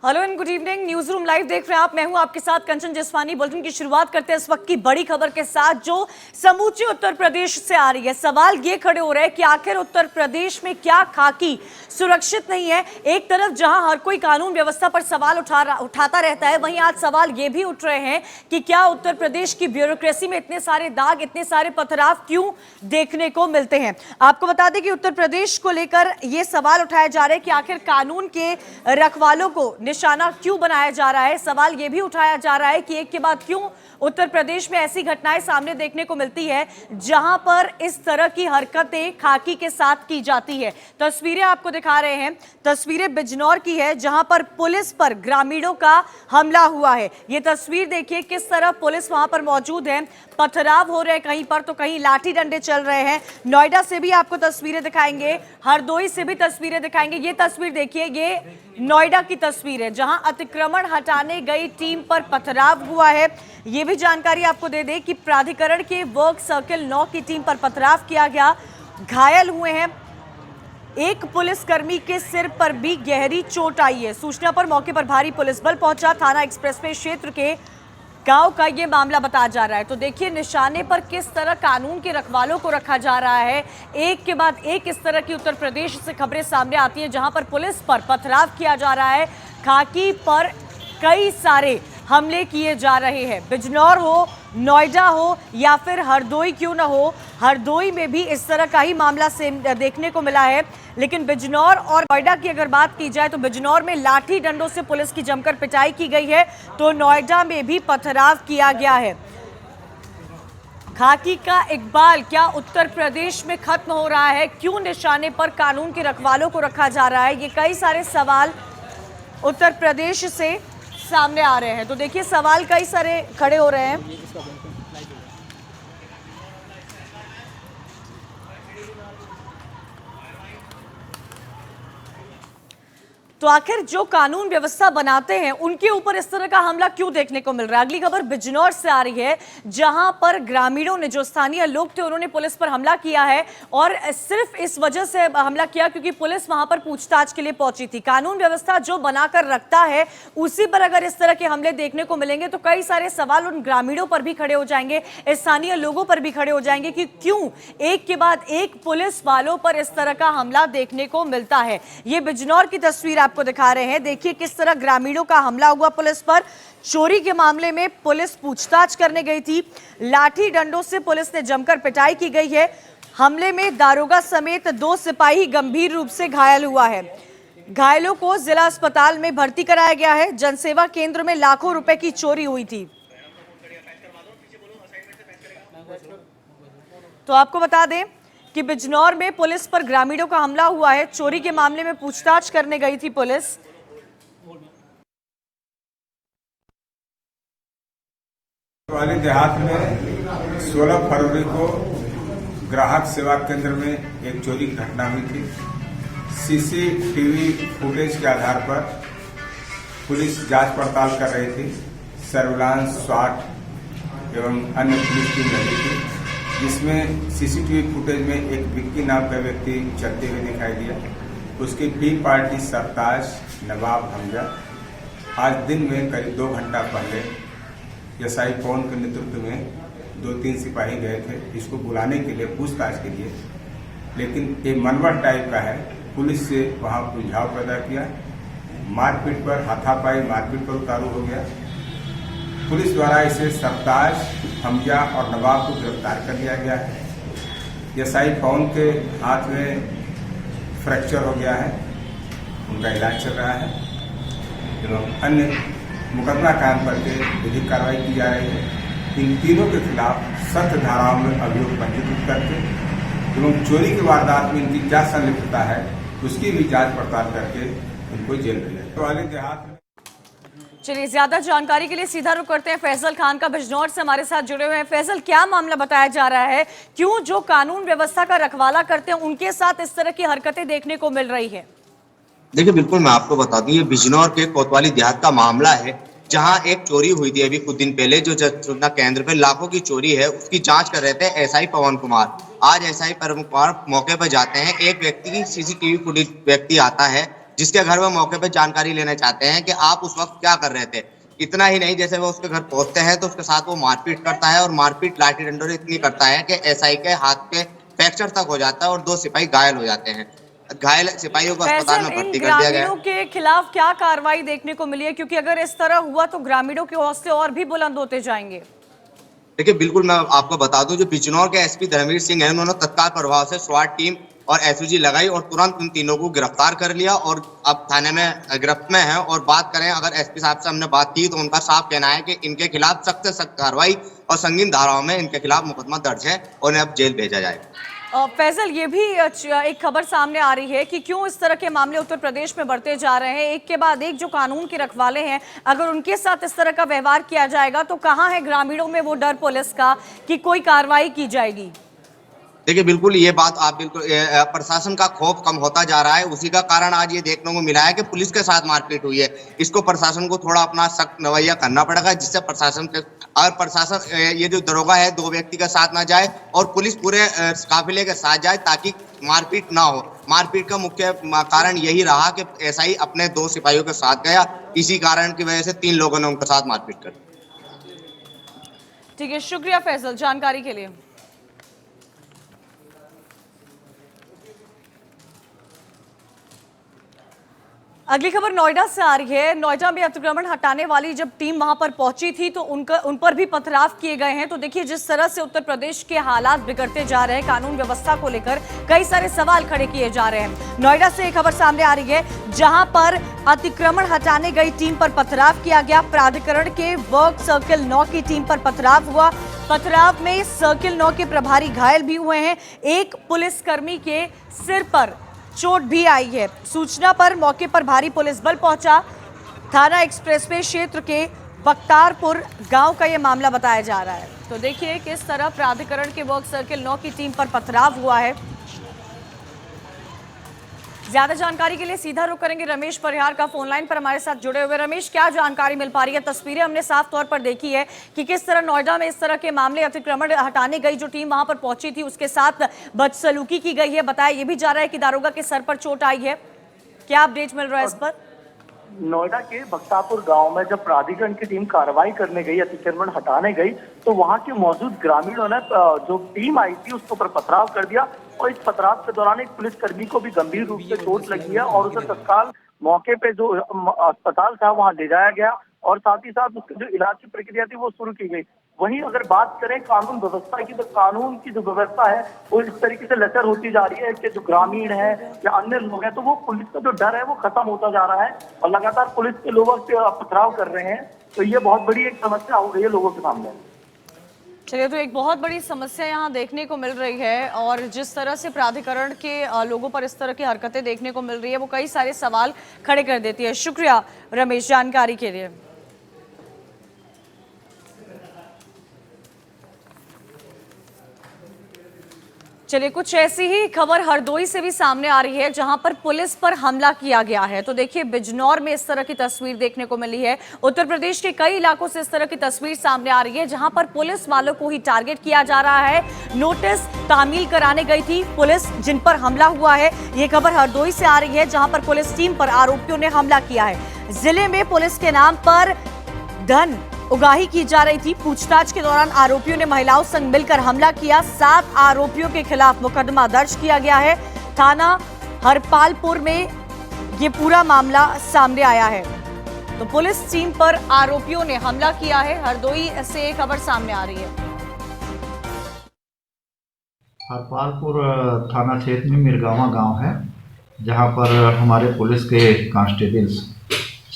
Hello and good evening. News room live देख रहे हैं आप। मैं हूं आपके साथ कंचन जसवानी। बुलेटिन की शुरुआत करते हैं इस वक्त की बड़ी खबर के साथ जो समूचे उत्तर प्रदेश से आ रही है। सवाल ये खड़े हो रहे हैं कि आखिर उत्तर प्रदेश में क्या खाकी सुरक्षित नहीं है। एक तरफ जहां हर कोई कानून व्यवस्था पर सवाल उठाता रहता है, वहीं आज सवाल ये भी उठ रहे हैं कि क्या उत्तर प्रदेश की ब्यूरोक्रेसी में इतने सारे दाग, इतने सारे पथराव क्यों देखने को मिलते हैं। आपको बता दें कि उत्तर प्रदेश को लेकर यह सवाल उठाया जा रहा है कि आखिर कानून के रखवालों को निशाना क्यों बनाया जा रहा है। सवाल यह भी उठाया जा रहा है कि एक के बाद क्यों उत्तर प्रदेश में ऐसी घटनाएं सामने देखने को मिलती है जहां पर इस तरह की हरकतें खाकी के साथ की जाती है। तस्वीरें आपको दिखा रहे हैं, तस्वीरें बिजनौर की है जहां पर पुलिस पर ग्रामीणों का हमला हुआ है। यह तस्वीर देखिए किस तरह पुलिस वहां पर मौजूद है, पथराव हो रहे हैं कहीं पर तो कहीं लाठी डंडे चल रहे हैं। नोएडा से भी आपको तस्वीरें दिखाएंगे, हरदोई से भी तस्वीरें दिखाएंगे। ये तस्वीर देखिए, ये नोएडा की तस्वीर है जहां अतिक्रमण हटाने गई टीम पर पथराव हुआ है। ये भी जानकारी आपको दे दें कि प्राधिकरण के वर्क सर्किल 9 की टीम पर पथराव किया गया, घायल हुए हैं। एक पुलिसकर्मी के सिर पर भी गहरी चोट आई है। सूचना पर मौके पर भारी पुलिस बल पहुंचा। थाना एक्सप्रेसवे क्षेत्र के गांव का ये मामला बताया जा रहा है। तो देखिए निशाने पर किस तरह कानून के रखवालों को रखा जा रहा है। एक के बाद एक इस तरह की उत्तर प्रदेश से खबरें सामने आती हैं जहां पर पुलिस पर पथराव किया जा रहा है, खाकी पर कई सारे हमले किए जा रहे हैं। बिजनौर हो, नोएडा हो या फिर हरदोई क्यों ना हो, हरदोई में भी इस तरह का ही मामला से देखने को मिला है। लेकिन बिजनौर और नोएडा की अगर बात की जाए तो बिजनौर में लाठी डंडों से पुलिस की जमकर पिटाई की गई है, तो नोएडा में भी पथराव किया गया है। खाकी का इकबाल क्या उत्तर प्रदेश में खत्म हो रहा है? क्यों निशाने पर कानून के रखवालों को रखा जा रहा है? ये कई सारे सवाल उत्तर प्रदेश से सामने आ रहे हैं। तो देखिए सवाल कई सारे खड़े हो रहे हैं। तो आखिर जो कानून व्यवस्था बनाते हैं उनके ऊपर इस तरह का हमला क्यों देखने को मिल रहा है। अगली खबर बिजनौर से आ रही है जहां पर ग्रामीणों ने, जो स्थानीय लोग थे, उन्होंने पुलिस पर हमला किया है और सिर्फ इस वजह से हमला किया क्योंकि पुलिस वहां पर पूछताछ के लिए पहुंची थी। कानून व्यवस्था जो बनाकर रखता है उसी पर अगर इस तरह के हमले देखने को मिलेंगे तो कई सारे सवाल उन ग्रामीणों पर भी खड़े हो जाएंगे, स्थानीय लोगों पर भी खड़े हो जाएंगे कि क्यों एक के बाद एक पुलिस वालों पर इस तरह का हमला देखने को मिलता है। ये बिजनौर की तस्वीर आपको दिखा रहे हैं। देखिए किस तरह ग्रामीणों का हमला हुआ पुलिस पर। चोरी के मामले में पुलिस पूछताछ करने गई थी, लाठी डंडों से पुलिस ने जमकर पिटाई की गई है। हमले में दारोगा समेत 2 सिपाही गंभीर रूप से घायल हुआ है। घायलों को जिला अस्पताल में भर्ती कराया गया है। जनसेवा केंद्र में लाखों रुपए की चोरी हुई थी। तो आपको बता दें कि बिजनौर में पुलिस पर ग्रामीणों का हमला हुआ है। चोरी के मामले में पूछताछ करने गई थी पुलिस। वाली देहात में 16 फरवरी को ग्राहक सेवा केंद्र में एक चोरी की घटना हुई थी। सीसीटीवी फुटेज के आधार पर पुलिस जांच पड़ताल कर रही थी। सर्विलांस, स्वाट एवं अन्य पुलिस टीम लगी थी, जिसमें सीसीटीवी फुटेज में एक विक्की नाम का व्यक्ति चलते हुए दिखाई दिया। उसकी बी पार्टी सरताज, नवाब, हमजा आज दिन में करीब 2 घंटा पहले एसआई पवन के नेतृत्व में 2-3 सिपाही गए थे इसको बुलाने के लिए, पूछताछ के लिए। लेकिन ये मनवर टाइप का है। पुलिस से वहाँ उलझाव पैदा किया, मारपीट पर, हाथापाई मारपीट पर उतारू हो गया। पुलिस द्वारा इसे सरताज, हमजा और नवाब को गिरफ्तार कर लिया गया है। एसआई पवन के हाथ में फ्रैक्चर हो गया है, उनका इलाज चल रहा है एवं अन्य मुकदमा कायम करके विधिक कार्रवाई की जा रही है। इन तीनों के खिलाफ सख्त धाराओं में अभियोग पंजीकृत करके एवं चोरी की वारदात में इनकी क्या संलिप्तता है उसकी भी जांच पड़ताल करके इनको जेल भेजा वाले देहात में। चलिए ज्यादा जानकारी के लिए सीधा रुख करते हैं फैसल खान का। बिजनौर से हमारे साथ जुड़े हुए हैं। फैसल, क्या मामला बताया जा रहा है? क्यों जो कानून व्यवस्था का रखवाला करते हैं उनके साथ इस तरह की हरकतें देखने को मिल रही है? देखिए बिल्कुल, मैं आपको बता दूं, ये बिजनौर के कोतवाली देहात का मामला है जहां एक चोरी हुई थी अभी कुछ दिन पहले। जो सूचना केंद्र पे लाखों की चोरी है उसकी जांच कर रहे थे एसआई पवन कुमार। आज एसआई पवन कुमार मौके पर जाते हैं। एक व्यक्ति की सीसीटीवी फुटेज व्यक्ति आता है जिसके घर में मौके पे जानकारी लेना चाहते हैं कि आप उस वक्त क्या कर रहे थे। इतना ही नहीं, जैसे वो उसके घर पहुंचते हैं तो उसके साथ वो मारपीट करता है और मारपीट लाठी डंडों से इतनी करता है कि एसआई के हाथ पे फ्रैक्चर तक हो जाता है और 2 सिपाही घायल हो जाते हैं। घायल सिपाहियों को अस्पताल में फैसल, इन भर्ती कर दिया गया ग्रामीणों के खिलाफ क्या कार्रवाई देखने को मिली है, क्योंकि अगर इस तरह हुआ तो ग्रामीणों के हौसले और भी बुलंद होते जाएंगे। देखिए, बिल्कुल मैं आपको बता दूं, जो बिजनौर के एसपी धर्मवीर सिंह हैं, उन्होंने तत्काल प्रभाव से स्वाट टीम और एसओजी लगाई और तुरंत उन तीनों को गिरफ्तार कर लिया और अब थाने में गिरफ्त में है। और बात करें, अगर एसपी साहब से हमने बात की तो उनका साफ कहना है कि इनके खिलाफ सख्त से सख्त कार्रवाई और संगीन धाराओं में इनके खिलाफ मुकदमा दर्ज है और इन्हें अब जेल भेजा जाएगा। फैसल, ये भी एक खबर सामने आ रही है कि क्यों इस तरह के मामले उत्तर प्रदेश में बढ़ते जा रहे हैं। एक के बाद एक जो कानून के रखवाले हैं, अगर उनके साथ इस तरह का व्यवहार किया जाएगा तो कहां है ग्रामीणों में वो डर पुलिस का कि कोई कार्रवाई की जाएगी। देखिए, बिल्कुल ये बात आप बिल्कुल प्रशासन का खौफ कम होता जा रहा है। उसी का कारण आज ये देखने को मिला है कि पुलिस के साथ मारपीट हुई है। इसको प्रशासन को थोड़ा अपना सख्त रवैया करना पड़ेगा, जिससे प्रशासन के अगर प्रशासन ये जो दरोगा है 2 व्यक्ति के साथ ना जाए और पुलिस पूरे काफिले के साथ जाए ताकि मारपीट ना हो। मारपीट का मुख्य कारण यही रहा कि एसआई अपने 2 सिपाहियों के साथ गया, इसी कारण की वजह से 3 लोगों ने उनके साथ मारपीट कर दी। ठीक है, शुक्रिया फैसल जानकारी के लिए। अगली खबर नोएडा से आ रही है। नोएडा में अतिक्रमण हटाने वाली जब टीम वहां पर पहुंची थी तो उन पर भी पथराव किए गए हैं। तो देखिए, जिस तरह से उत्तर प्रदेश के हालात बिगड़ते जा रहे हैं, कानून व्यवस्था को लेकर कई सारे सवाल खड़े किए जा रहे हैं। नोएडा से एक खबर सामने आ रही है जहां पर अतिक्रमण हटाने गई टीम पर पथराव किया गया। प्राधिकरण के वर्क सर्किल 9 की टीम पर पथराव हुआ। पथराव में सर्किल 9 के प्रभारी घायल भी हुए हैं। एक पुलिसकर्मी के सिर पर चोट भी आई है। सूचना पर मौके पर भारी पुलिस बल पहुंचा। थाना एक्सप्रेसवे क्षेत्र के बख्तारपुर गांव का यह मामला बताया जा रहा है। तो देखिए किस तरह प्राधिकरण के वर्क सर्किल 9 की टीम पर पथराव हुआ है। ज्यादा जानकारी के लिए सीधा रुख करेंगे रमेश परिहार का, फोन लाइन पर हमारे साथ जुड़े हुए। रमेश, क्या जानकारी मिल पा रही है? तस्वीरें हमने साफ तौर पर देखी है कि किस तरह नोएडा में इस तरह के मामले, अतिक्रमण हटाने गई जो टीम वहां पर पहुंची थी उसके साथ बदसलूकी की गई है। बताया ये भी जा रहा है कि दारोगा के सर पर चोट आई है। क्या अपडेट मिल रहा है इस पर? नोएडा के बख्तापुर गांव में जब प्राधिकरण की टीम कार्रवाई करने गई, अतिक्रमण हटाने गई, तो वहां के मौजूद ग्रामीणों ने जो टीम आई थी उसके ऊपर पथराव कर दिया और इस पथराव के दौरान एक पुलिसकर्मी को भी गंभीर रूप से चोट लगी है और उसे तत्काल मौके पे जो अस्पताल था वहां ले जाया गया और साथ ही साथ उसकी जो इलाज की प्रक्रिया थी वो शुरू की गई। वहीं अगर बात करें कानून व्यवस्था की, तो कानून की जो व्यवस्था है वो इस तरीके से लचर होती जा रही है कि जो ग्रामीण है या अन्य लोग हैं तो वो पुलिस का जो डर है वो खत्म होता जा रहा है और लगातार पुलिस के लोगों से पथराव कर रहे हैं। तो ये बहुत बड़ी एक समस्या हो गई है लोगों के सामने। चलिए, तो एक बहुत बड़ी समस्या यहाँ देखने को मिल रही है और जिस तरह से प्राधिकरण के लोगों पर इस तरह की हरकतें देखने को मिल रही है वो कई सारे सवाल खड़े कर देती है। शुक्रिया रमेश जानकारी के लिए। चलिए, कुछ ऐसी ही खबर हरदोई से भी सामने आ रही है जहां पर पुलिस पर हमला किया गया है। तो देखिए, बिजनौर में इस तरह की तस्वीर देखने को मिली है। उत्तर प्रदेश के कई इलाकों से इस तरह की तस्वीर सामने आ रही है जहां पर पुलिस वालों को ही टारगेट किया जा रहा है। नोटिस तामील कराने गई थी पुलिस जिन पर हमला हुआ है। ये खबर हरदोई से आ रही है जहां पर पुलिस टीम पर आरोपियों ने हमला किया है। जिले में पुलिस के नाम पर धन उगाही की जा रही थी। पूछताछ के दौरान आरोपियों ने महिलाओं संग मिलकर हमला किया। 7 आरोपियों के खिलाफ मुकदमा दर्ज किया गया है। थाना हरपालपुर में ये पूरा मामला सामने आया है। तो पुलिस टीम पर आरोपियों ने हमला किया है। हरदोई से एक खबर सामने आ रही है। हरपालपुर थाना क्षेत्र में मिरगावा गांव है जहां पर हमारे पुलिस के कांस्टेबल्स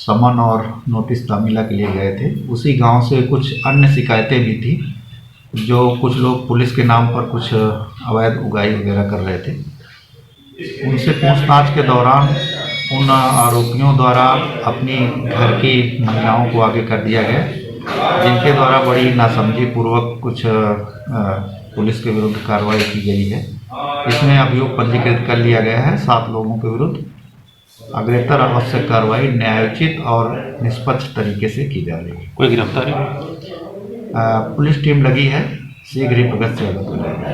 समन और नोटिस तामीला के लिए गए थे। उसी गांव से कुछ अन्य शिकायतें भी थी जो कुछ लोग पुलिस के नाम पर कुछ अवैध उगाही वगैरह कर रहे थे। उनसे पूछताछ के दौरान उन आरोपियों द्वारा अपनी घर की महिलाओं को आगे कर दिया गया, जिनके द्वारा बड़ी नासमझी पूर्वक कुछ पुलिस के विरुद्ध कार्रवाई की गई है। इसमें अभियोग पंजीकृत कर लिया गया है। 7 लोगों के विरुद्ध अग्रेतर आवश्यक कार्रवाई न्यायोचित और निष्पक्ष तरीके से की जा रही है। कोई गिरफ्तारी? पुलिस टीम लगी है, शीघ्र ही प्रगति से आगे बढ़ेगी।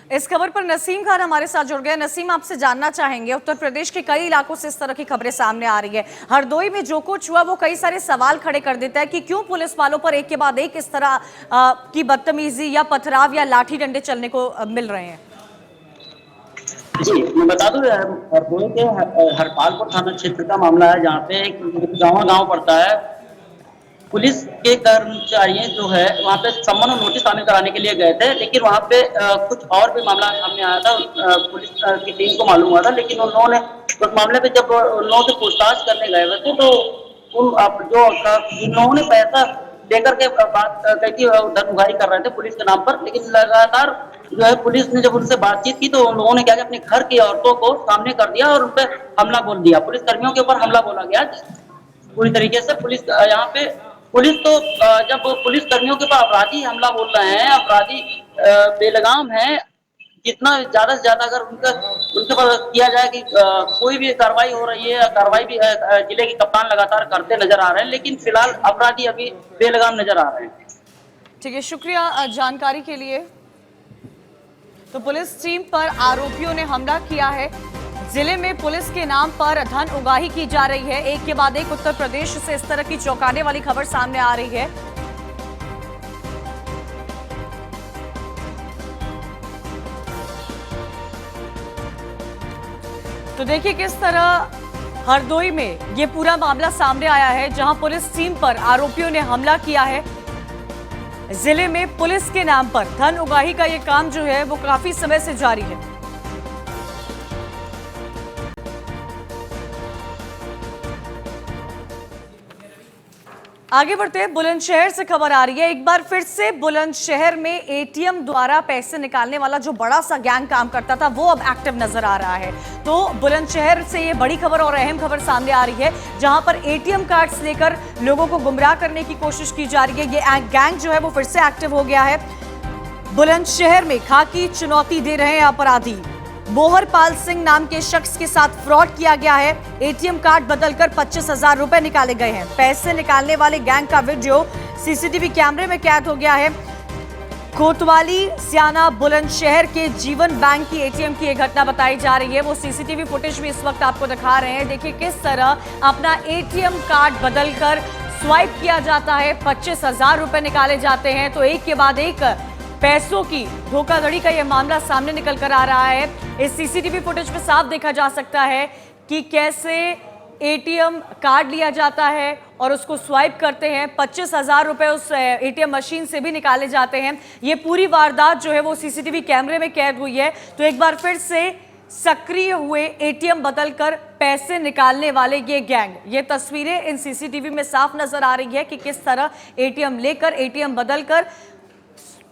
इस खबर पर नसीम खान हमारे साथ जुड़ गए। नसीम, आपसे जानना चाहेंगे, उत्तर प्रदेश के कई इलाकों से इस तरह की खबरें सामने आ रही है। हरदोई में जो कुछ हुआ वो कई सारे सवाल खड़े कर देता है कि क्यों पुलिस वालों पर एक के बाद एक इस तरह की बदतमीजी या पथराव या लाठी डंडे चलने को मिल रहे हैं। जी, मैं बता दूं, हरदोई के हरपालपुर थाना क्षेत्र का मामला है, जहाँ पे एक गाँव पड़ता है। पुलिस के कर्मचारी जो है वहाँ पे सम्मन और नोटिस शामिल कराने के लिए गए थे, लेकिन वहाँ पे कुछ और भी मामला सामने आया था। पुलिस की टीम को मालूम हुआ था, लेकिन उन्होंने उस मामले पे जब उन लोगों से पूछताछ करने गए हुए थे तो जिन लोगों ने पैसा देकर के बात कही थी, धन उगाही कर रहे थे पुलिस के नाम पर, लेकिन लगातार जो है पुलिस ने जब उनसे बातचीत की तो उन लोगों ने क्या अपने घर की औरतों को सामने कर दिया और उन पे हमला बोल दिया। पुलिस कर्मियों के ऊपर हमला बोला गया पूरी तरीके से। पुलिस यहाँ पे जब पुलिस कर्मियों के ऊपर अपराधी हमला बोल रहे हैं, अपराधी बेलगाम हैं, जितना ज्यादा से ज्यादा अगर उनके पर किया जाए कि कोई भी कार्रवाई हो रही है, कार्रवाई भी जिले के कप्तान लगातार करते नजर आ रहे हैं, लेकिन फिलहाल अपराधी अभी बेलगाम नजर आ रहे हैं। ठीक है, शुक्रिया जानकारी के लिए। तो पुलिस टीम पर आरोपियों ने हमला किया है। जिले में पुलिस के नाम पर धन उगाही की जा रही है। एक के बाद एक उत्तर प्रदेश से इस तरह की चौंकाने वाली खबर सामने आ रही है। तो देखिए किस तरह हरदोई में ये पूरा मामला सामने आया है, जहां पुलिस टीम पर आरोपियों ने हमला किया है। जिले में पुलिस के नाम पर धन उगाही का ये काम जो है वो काफी समय से जारी है। आगे बढ़ते हैं, बुलंदशहर से खबर आ रही है। एक बार फिर से बुलंदशहर में एटीएम द्वारा पैसे निकालने वाला जो बड़ा सा गैंग काम करता था वो अब एक्टिव नजर आ रहा है। तो बुलंदशहर से ये बड़ी खबर और अहम खबर सामने आ रही है, जहां पर एटीएम कार्ड्स लेकर लोगों को गुमराह करने की कोशिश की जा रही है। ये गैंग जो है वो फिर से एक्टिव हो गया है। बुलंदशहर में खाकी चुनौती दे रहे हैं अपराधी। बोहरपाल सिंह नाम के शख्स के साथ फ्रॉड किया गया है। एटीएम कार्ड बदलकर 25,000 रुपए निकाले गए हैं। पैसे निकालने वाले गैंग का वीडियो सीसीटीवी कैमरे में कैद हो गया है। कोतवाली सियाना बुलंदशहर के जीवन बैंक की एटीएम की एक घटना बताई जा रही है। वो सीसीटीवी फुटेज भी इस वक्त आपको दिखा रहे हैं। देखिए किस तरह अपना एटीएम कार्ड बदलकर स्वाइप किया जाता है, 25,000 रुपए निकाले जाते हैं। तो एक के बाद एक पैसों की धोखाधड़ी का यह मामला सामने निकल कर आ रहा है। इस सीसीटीवी फुटेज में साफ देखा जा सकता है कि कैसे एटीएम कार्ड लिया जाता है और उसको स्वाइप करते हैं। 25,000 रुपए उस एटीएम मशीन से भी निकाले जाते हैं। ये पूरी वारदात जो है वो सीसीटीवी कैमरे में कैद हुई है। तो एक बार फिर से सक्रिय हुए एटीएम बदलकर पैसे निकालने वाले ये गैंग। ये तस्वीरें इन सीसीटीवी में साफ नजर आ रही है कि किस तरह एटीएम लेकर, एटीएम बदलकर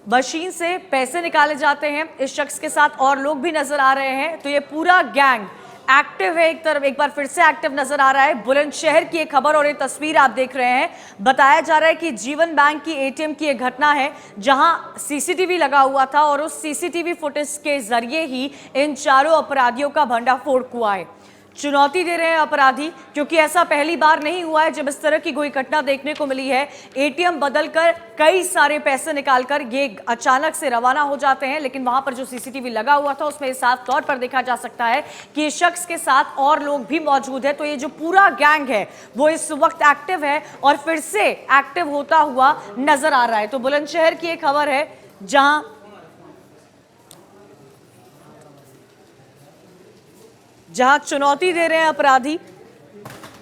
मशीन से पैसे निकाले जाते हैं। इस शख्स के साथ और लोग भी नजर आ रहे हैं। तो ये पूरा गैंग एक्टिव है, एक बार फिर से एक्टिव नजर आ रहा है। बुलंदशहर की एक खबर और ये तस्वीर आप देख रहे हैं। बताया जा रहा है कि जीवन बैंक की एटीएम की एक घटना है, जहां सीसीटीवी लगा हुआ था और उस सीसीटीवी फुटेज के जरिए ही इन चारों अपराधियों का भंडाफोड़ हुआ है। चुनौती दे रहे हैं अपराधी, क्योंकि ऐसा पहली बार नहीं हुआ है जब इस तरह की कोई घटना देखने को मिली है। एटीएम बदलकर कई सारे पैसे निकालकर ये अचानक से रवाना हो जाते हैं। लेकिन वहां पर जो सीसीटीवी लगा हुआ था उसमें साफ तौर पर देखा जा सकता है कि इस शख्स के साथ और लोग भी मौजूद है। तो ये जो पूरा गैंग है वो इस वक्त एक्टिव है और फिर से एक्टिव होता हुआ नजर आ रहा है। तो बुलंदशहर की एक खबर है, जहां चुनौती दे रहे हैं अपराधी।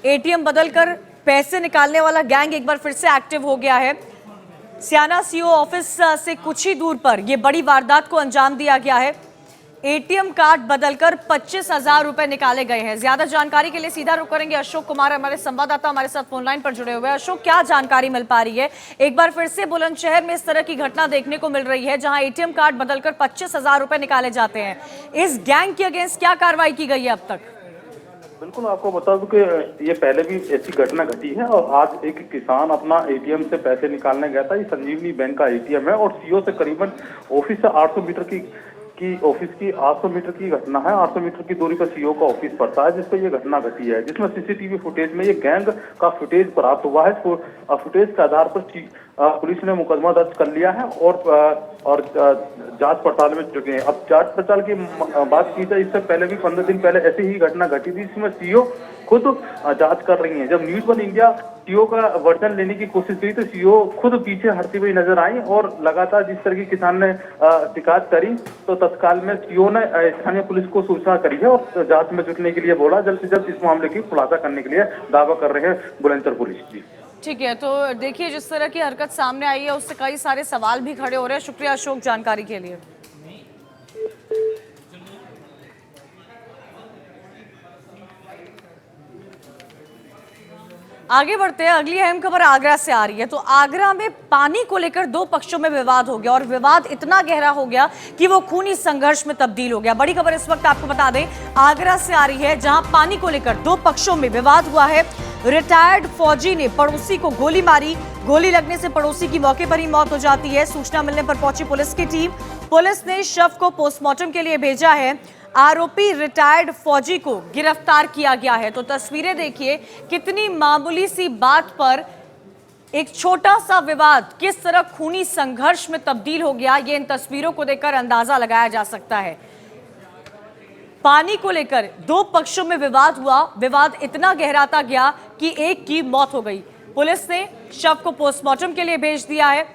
एटीएम बदलकर पैसे निकालने वाला गैंग एक बार फिर से एक्टिव हो गया है। सियाना सीओ ऑफिस से कुछ ही दूर पर यह बड़ी वारदात को अंजाम दिया गया है। एटीएम कार्ड बदलकर 25,000 रुपए निकाले गए हैं। ज्यादा जानकारी के लिए सीधा रुख करेंगे अशोक कुमार, हमारे संवाददाता हमारे साथ फोन लाइन पर जुड़े हुए हैं। अशोक, क्या जानकारी मिल पा रही है? एक बार फिर से बुलंदशहर में इस तरह की घटना देखने को मिल रही है, जहां एटीएम कार्ड बदलकर 25,000 रुपए निकाले जाते हैं। इस गैंग के अगेंस्ट क्या कार्रवाई की गई है अब तक? बिल्कुल, आपको बता दूं कि ये पहले भी ऐसी घटना घटी है और आज एक किसान अपना एटीएम से पैसे निकालने गया था। ये संजीवनी बैंक का एटीएम है और सीओ से करीबन ऑफिस से 800 मीटर की की ऑफिस की 800 मीटर की घटना है। 800 मीटर की दूरी पर सीओ का ऑफिस पड़ता है, जिस पर ये घटना घटी है, जिसमें सीसीटीवी फुटेज में ये गैंग का फुटेज प्राप्त हुआ है। फुटेज के आधार पर पुलिस ने मुकदमा दर्ज कर लिया है और जांच पड़ताल में जुटे हैं। अब जांच पड़ताल की बात की जाए, इससे पहले भी 15 दिन पहले ऐसी ही घटना घटी थी, इसमें सीओ खुद जांच कर रही हैं। जब न्यूज वन इंडिया सीओ का वर्जन लेने की कोशिश की तो सीओ खुद पीछे हटती हुई नजर आई और लगातार जिस तरह की किसान ने शिकायत करी तो तत्काल में सीओ ने स्थानीय पुलिस को सूचना करी है और जांच में जुटने के लिए बोला। जल्द से जल्द इस मामले की खुलासा करने के लिए दावा कर रहे हैं बुलंदशहर पुलिस जी। ठीक है, तो देखिए जिस तरह की हरकत सामने आई है उससे कई सारे सवाल भी खड़े हो रहे हैं। शुक्रिया अशोक जानकारी के लिए। आगे बढ़ते हैं, अगली अहम खबर आगरा से आ रही है। तो आगरा में पानी को लेकर दो पक्षों में विवाद हो गया और विवाद इतना गहरा हो गया कि वो खूनी संघर्ष में तब्दील हो गया। बड़ी खबर इस वक्त आपको बता दें आगरा से आ रही है, जहां पानी को लेकर दो पक्षों में विवाद हुआ है। रिटायर्ड फौजी ने पड़ोसी को गोली मारी, गोली लगने से पड़ोसी की मौके पर ही मौत हो जाती है। सूचना मिलने पर पहुंची पुलिस की टीम, पुलिस ने शव को पोस्टमार्टम के लिए भेजा है। आरोपी रिटायर्ड फौजी को गिरफ्तार किया गया है। तो तस्वीरें देखिए, कितनी मामूली सी बात पर एक छोटा सा विवाद किस तरह खूनी संघर्ष में तब्दील हो गया, ये इन तस्वीरों को देखकर अंदाजा लगाया जा सकता है। पानी को लेकर दो पक्षों में विवाद हुआ, विवाद इतना गहराता गया कि एक की मौत हो गई। पुलिस ने शव को पोस्टमार्टम के लिए भेज दिया है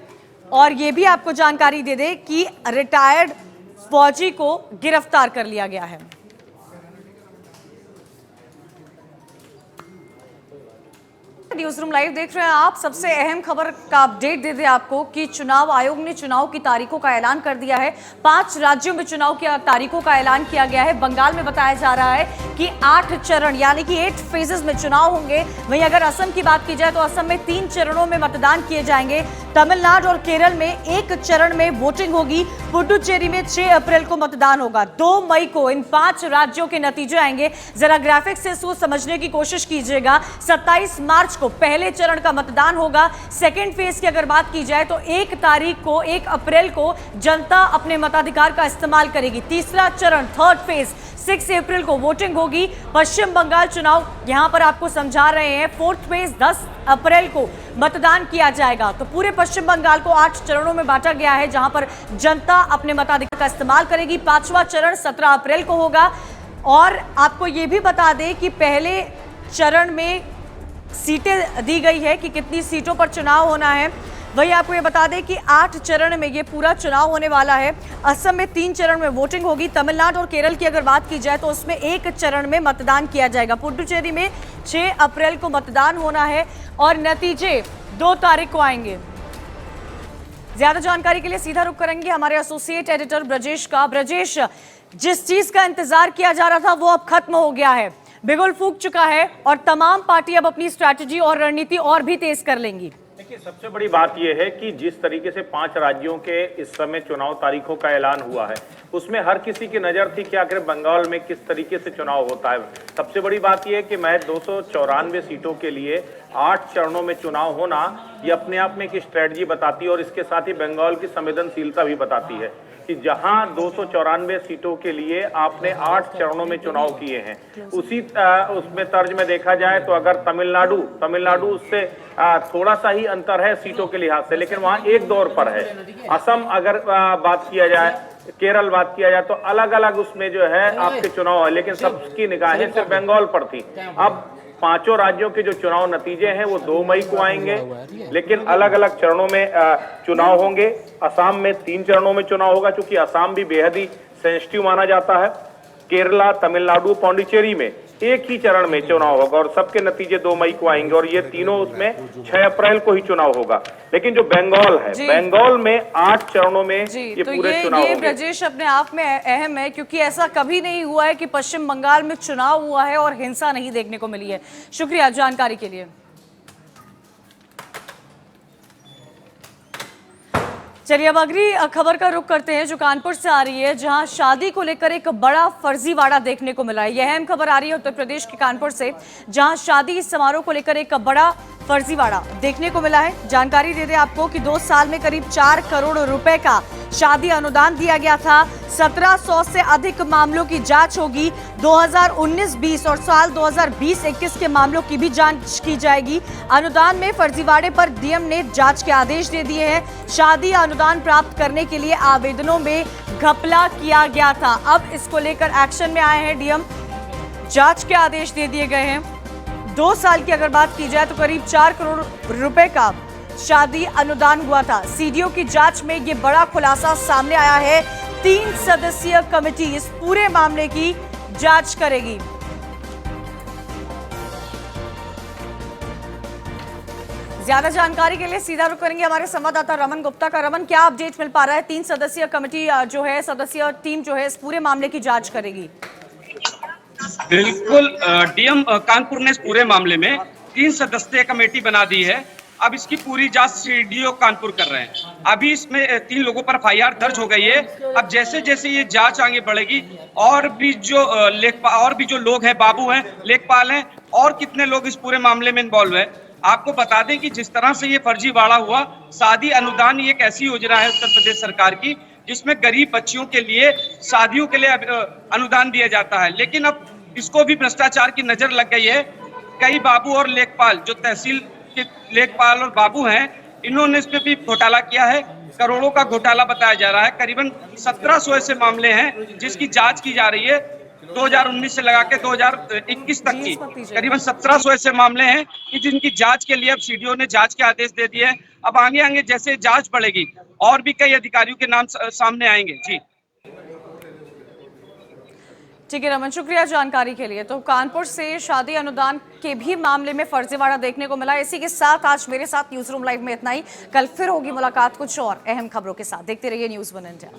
और ये भी आपको जानकारी दे दे कि रिटायर्ड फौजी को गिरफ्तार कर लिया गया है। न्यूज रूम लाइव देख रहे हैं आप। सबसे अहम खबर का अपडेट दे दें आपको कि चुनाव आयोग ने चुनाव की तारीखों का ऐलान कर दिया है। 5 राज्यों में चुनाव की तारीखों का ऐलान किया गया है। बंगाल में बताया जा रहा है कि 8 चरण यानी कि 8 फेजेस में चुनाव होंगे। वहीं अगर असम की बात की जाए तो असम में 3 चरणों में मतदान किए जाएंगे। तमिलनाडु और केरल में 1 चरण में वोटिंग होगी। पुडुचेरी में 6 अप्रैल को मतदान होगा। 2 मई को इन 5 राज्यों के नतीजे आएंगे। जरा ग्राफिक्स से इसको समझने की कोशिश कीजिएगा। 27 मार्च को पहले चरण का मतदान होगा। सेकेंड फेज की अगर बात की जाए तो 1 तारीख को 1 अप्रैल को जनता अपने मताधिकार का इस्तेमाल करेगी। तीसरा चरण थर्ड फेज 6 अप्रैल को वोटिंग होगी। पश्चिम बंगाल चुनाव यहां पर आपको समझा रहे हैं। फोर्थ फेज 10 अप्रैल को मतदान किया जाएगा। तो पूरे पश्चिम बंगाल को 8 चरणों में बांटा गया है, जहां पर जनता अपने मताधिकार का इस्तेमाल करेगी। 5वां चरण 17 अप्रैल को होगा। और आपको यह भी बता दें कि पहले चरण में सीटें दी गई है कि कितनी सीटों पर चुनाव होना है। वही आपको ये बता दें कि 8 चरण में ये पूरा चुनाव होने वाला है। असम में 3 चरण में वोटिंग होगी। तमिलनाडु और केरल की अगर बात की जाए तो उसमें 1 चरण में मतदान किया जाएगा। पुडुचेरी में 6 अप्रैल को मतदान होना है और नतीजे 2 तारीख को आएंगे। ज्यादा जानकारी के लिए सीधा रुख करेंगे हमारे एसोसिएट एडिटर ब्रजेश का। ब्रजेश, जिस चीज का इंतजार किया जा रहा था वो अब खत्म हो गया है, बिगुल फूंक चुका है और तमाम पार्टी अब अपनी स्ट्रैटेजी और रणनीति और भी तेज कर लेंगी। देखिए, सबसे बड़ी बात यह है कि जिस तरीके से 5 राज्यों के इस समय चुनाव तारीखों का ऐलान हुआ है, उसमें हर किसी की नजर थी कि आखिर बंगाल में किस तरीके से चुनाव होता है। सबसे बड़ी बात यह है कि महज 294 सीटों के लिए 8 चरणों में चुनाव होना, ये अपने आप में एक स्ट्रेटजी बताती है और इसके साथ ही बंगाल की संवेदनशीलता भी बताती है कि जहां 294 सीटों के लिए आपने 8 चरणों में चुनाव किए हैं, उसी उसमें तर्ज में देखा जाए तो अगर तमिलनाडु उससे थोड़ा सा ही अंतर है सीटों के लिहाज से, लेकिन वहां एक दौर पर है। असम अगर बात किया जाए, केरल बात किया जाए तो अलग अलग उसमें जो है आपके चुनाव है, लेकिन सबकी निगाहें सिर्फ बंगाल पर थी। अब 5 राज्यों के जो चुनाव नतीजे हैं वो 2 मई को आएंगे, लेकिन अलग अलग चरणों में चुनाव होंगे। असम में 3 चरणों में चुनाव होगा, क्योंकि असम भी बेहद ही सेंसिटिव माना जाता है। केरला, तमिलनाडु, पौंडीचेरी में एक ही चरण में चुनाव होगा और सबके नतीजे 2 मई को आएंगे और ये तीनों उसमें 6 अप्रैल को ही चुनाव होगा। लेकिन जो बंगाल है, बंगाल में 8 चरणों में ये तो पूरे चुनाव होंगे। ब्रजेश अपने आप में अहम है, क्योंकि ऐसा कभी नहीं हुआ है कि पश्चिम बंगाल में चुनाव हुआ है और हिंसा नहीं देखने को मिली है। शुक्रिया जानकारी के लिए। चलिए अब अगली खबर का रुख करते हैं जो कानपुर से आ रही है, जहां शादी को लेकर एक बड़ा फर्जीवाड़ा देखने को मिला है। यह अहम खबर आ रही है उत्तर प्रदेश के कानपुर से, जहां शादी समारोह को लेकर एक बड़ा फर्जीवाड़ा देखने को मिला है। जानकारी दे दें आपको कि 2 साल में करीब 4 करोड़ रुपए का शादी अनुदान दिया गया था। 1700 से अधिक मामलों की जांच होगी। 2019-20 और साल 2020-21 के मामलों की भी जांच की जाएगी। अनुदान में फर्जीवाड़े पर डीएम ने जांच के आदेश दे दिए हैं। शादी अनुदान प्राप्त करने के लिए आवेदनों में घपला किया गया था। अब इसको लेकर एक्शन में आए हैं डीएम। जांच के आदेश दे दिए गए हैं। 2 साल की अगर बात की जाए तो करीब 4 करोड़ रुपए का शादी अनुदान हुआ था। सीडीओ की जांच में ये बड़ा खुलासा सामने आया है। 3 सदस्यीय कमेटी इस पूरे मामले की जांच करेगी। ज्यादा जानकारी के लिए सीधा रुख करेंगे हमारे संवाददाता रमन गुप्ता का। रमन, क्या अपडेट मिल पा रहा है? 3 सदस्यीय कमेटी जो है, सदस्यीय टीम जो है, इस पूरे मामले की जांच करेगी। बिल्कुल, डीएम कानपुर ने इस पूरे मामले में 3 सदस्यीय कमेटी बना दी है। अब इसकी पूरी जांच सीडीओ कानपुर कर रहे हैं। अभी इसमें 3 लोगों पर एफआईआर दर्ज हो गई है। अब जैसे जैसे ये जांच आगे बढ़ेगी और भी जो लोग हैं, बाबू हैं, लेखपाल हैं, और कितने लोग इस पूरे मामले में इन्वॉल्व है। आपको बता दें कि जिस तरह से ये फर्जीवाड़ा हुआ, शादी अनुदान ये एक ऐसी योजना है उत्तर प्रदेश सरकार की जिसमें गरीब बच्चियों के लिए शादियों के लिए अनुदान दिया जाता है। लेकिन अब इसको भी भ्रष्टाचार की नजर लग गई है। कई बाबू और लेखपाल, जो तहसील के लेखपाल और बाबू हैं, इन्होंने इसमें भी घोटाला किया है। करोड़ों का घोटाला बताया जा रहा है। करीबन 1700 ऐसे मामले हैं जिसकी जांच की जा रही है। 2019 से लगा के 2021 तक की करीबन 1700 ऐसे मामले हैं कि जिनकी जांच के लिए अब सीडीओ ने जांच के आदेश दे दिए हैं। अब आगे जैसे जांच बढ़ेगी और भी कई अधिकारियों के नाम सामने आएंगे। जी ठीक है रमन, शुक्रिया जानकारी के लिए। तो कानपुर से शादी अनुदान के भी मामले में फर्जीवाड़ा देखने को मिला। इसी के साथ आज मेरे साथ न्यूज रूम लाइव में इतना ही। कल फिर होगी मुलाकात कुछ और अहम खबरों के साथ। देखते रहिए न्यूज़ 1 इंडिया।